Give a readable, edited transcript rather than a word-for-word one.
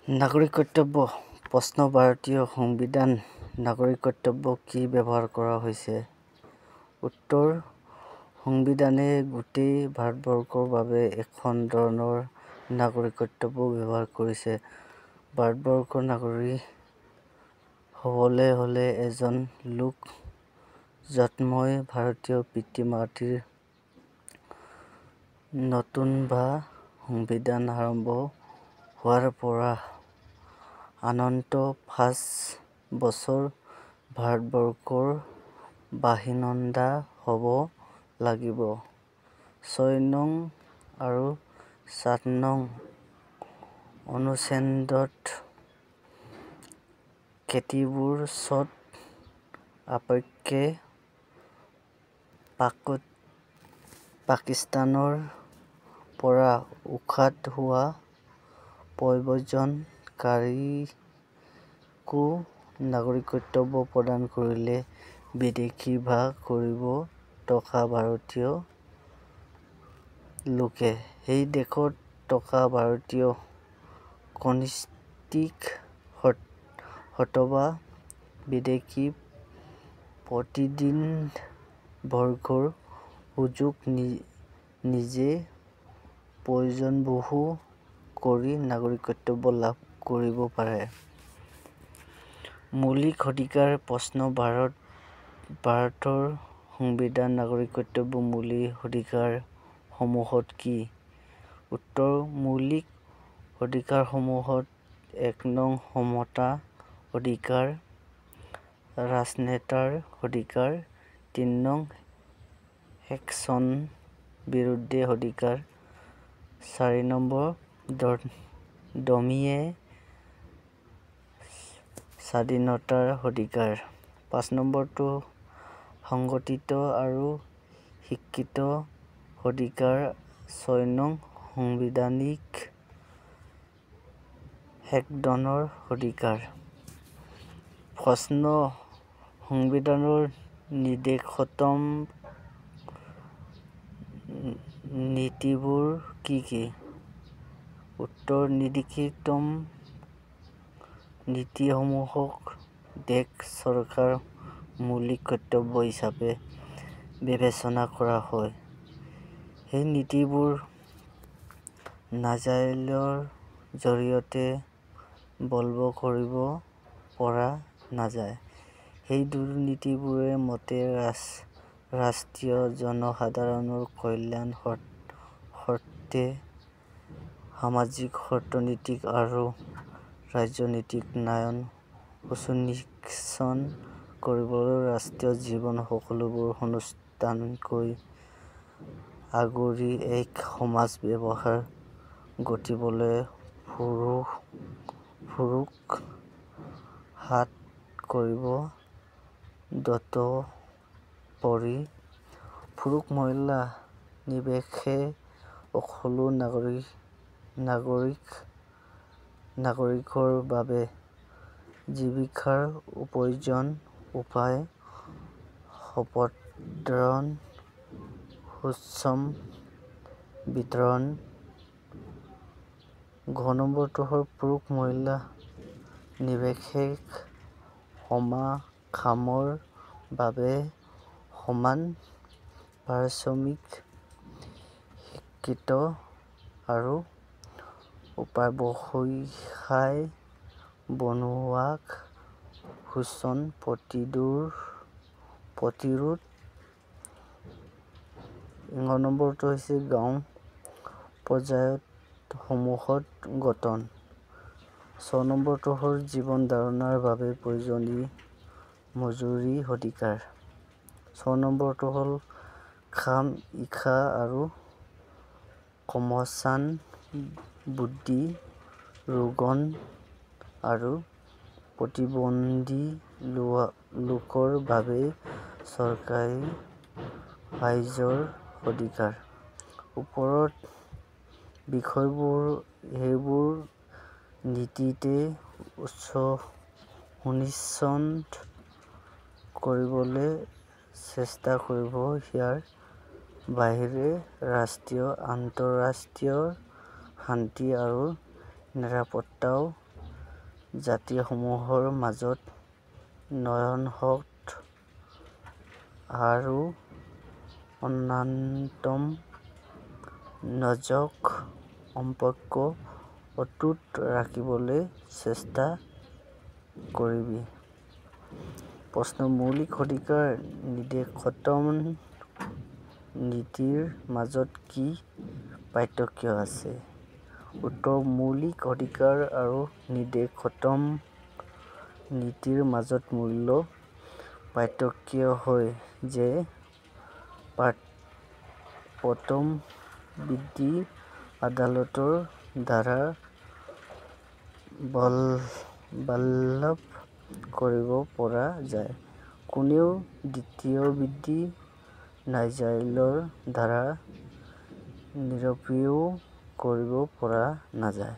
নাগৰিক কৰ্তব্য প্ৰশ্ন ভাৰতীয় সংবিধান নাগৰিক কৰ্তব্য কি ব্যৱহাৰ কৰা হৈছে? উত্তৰ সংবিধানে গোটেই ভাৰতবৰ্ষৰ বাবে এখন ধৰণৰ নাগৰিক কৰ্তব্য ব্যৱহাৰ কৰিছে। ভাৰতবৰ্ষৰ নাগৰিক হ'বলৈ হ'লে এজন লোক জন্মই ভাৰতীয় পিতৃ-মাতৃৰ নতুন বা সংবিধান আৰম্ভ হোৱাৰ পৰা অনন্ত ৫ বছৰ ভাৰতবৰ্ষৰ বাসিন্দা হ'ব লাগিব। ৬ নং আৰু ৭ নং অনুচ্ছেদত কেতবোৰ চৰ্ত সাপেক্ষে পাকিস্তানৰ পৰা উৎখাত হোৱা প্ৰব্ৰজনকাৰীকো নাগৰিকত্ব প্ৰদান কৰিলে বিদেশী বাস কৰিব থকা ভাৰতীয় লোকে সেই দেশত থকা ভাৰতীয় কূটনীতিক অথবা বিদেশী প্ৰতিনিধিবৰ্গৰ সুযোগ নিজে পঞ্জীয়নভুক্ত কৰি নাগৰিকত্ব লাভ কৰিব পাৰে। মৌলিক অধিকাৰ প্ৰশ্ন ভাৰতৰ সংবিধানৰ নাগৰিকত্বৰ মৌলিক অধিকাৰ সমূহ কি? উত্তৰ মৌলিক অধিকাৰসমূহত ১ নং সমতাৰ অধিকাৰ, স্বাধীনতাৰ অধিকাৰ, ৩ নং শোষণৰ বিৰুদ্ধে অধিকাৰ, ৪ নম্বৰ ধৰ্মীয় স্বাধীনতাৰ অধিকাৰ, ৫ নম্বৰটো সংগঠিত আৰু শিক্ষিত অধিকাৰ, ৬ নং সাংবিধানিক সংৰক্ষণৰ অধিকাৰ। প্ৰশ্ন সংবিধানৰ নিৰ্দিষ্টতম নীতিবোৰ কি কি? উত্তৰ নিৰ্দিষ্টতম নীতিসমূহক দেশ চৰকাৰৰ মৌলিক কৰ্তব্য হিচাপে বিবেচনা কৰা হয়। সেই নীতিবোৰ নাজাৰিৰ জৰিয়তে বলৱৎ কৰিব পৰা নাযায়। সেই নীতিবোৰৰ মতে ৰাষ্ট্ৰৰ জনসাধাৰণৰ কল্যাণৰ স্বাৰ্থে সামাজিক, অৰ্থনৈতিক আৰু ৰাজনৈতিক ন্যায় সুনিশ্চিত কৰিবলৈ ৰাষ্ট্ৰীয় জীৱনৰ সকলোবোৰ অনুষ্ঠানকে আগুৰি এক সমাজ ব্যৱস্থা গঢ়িবলৈ পুৰুষাৰ্থ কৰিব তদুপৰি পুৰুষ-মহিলা নিৰ্বিশেষে সকলো নাগৰিকৰ বাবে জীৱিকাৰ উপযুক্ত উপায় সম্পাদন, সুষম বিতৰণ। ঘ নম্বৰটো হ'ল পুৰুষ-মহিলা নিৰ্বিশেষে সমকামৰ বাবে সমান পাৰিশ্ৰমিক, শিক্ষিত আৰু উপায়ৱসায় বনোৱাক শোষণ প্ৰতিৰোধ। ঙ নম্বৰটো হৈছে গাঁও পঞ্চায়ত সমূহৰ গঠন। ছ নম্বৰটো হ'ল জীৱন ধাৰণৰ বাবে প্ৰয়োজনীয় মজুৰিৰ অধিকাৰ। ৬ নম্বৰটো হ'ল কাম, শিক্ষা আৰু কৰ্মসংস্থান, বুদ্ধি, ৰোগন আৰু প্ৰতিবন্ধী লোকৰ বাবে চৰকাৰী সাহায্যৰ অধিকাৰ। ওপৰৰ বিষয়বোৰ সেইবোৰ নীতিতে সুনিশ্চিত কৰিবলৈ চেষ্টা কৰিব। ইয়াৰ বাহিৰে ৰাষ্ট্ৰীয় আন্তঃৰাষ্ট্ৰীয় শান্তি আৰু নিৰাপত্তাও জাতিসমূহৰ মাজত ন্যায়সঙ্গত আৰু অন্যতম নৈতিক সম্পৰ্ক অটুট ৰাখিবলৈ চেষ্টা কৰিবি। প্ৰশ্ন: মৌলিক অধিকাৰ নিষেধাজ্ঞা নীতিৰ মাজত কি পাৰ্থক্য আছে? উত্তৰ: মৌলিক অধিকাৰ আৰু নিষেধাজ্ঞা নীতিৰ মাজত মূল পাৰ্থক্য হয় যে প্ৰথম বিধি আদালতৰ দ্বাৰা বলৱৎ কৰিব পৰা যায়, কিন্তু দ্বিতীয় বিধি ন্যায়ালয়ৰ দ্বাৰা নিৰপেক্ষ কৰিব পৰা নাযায়।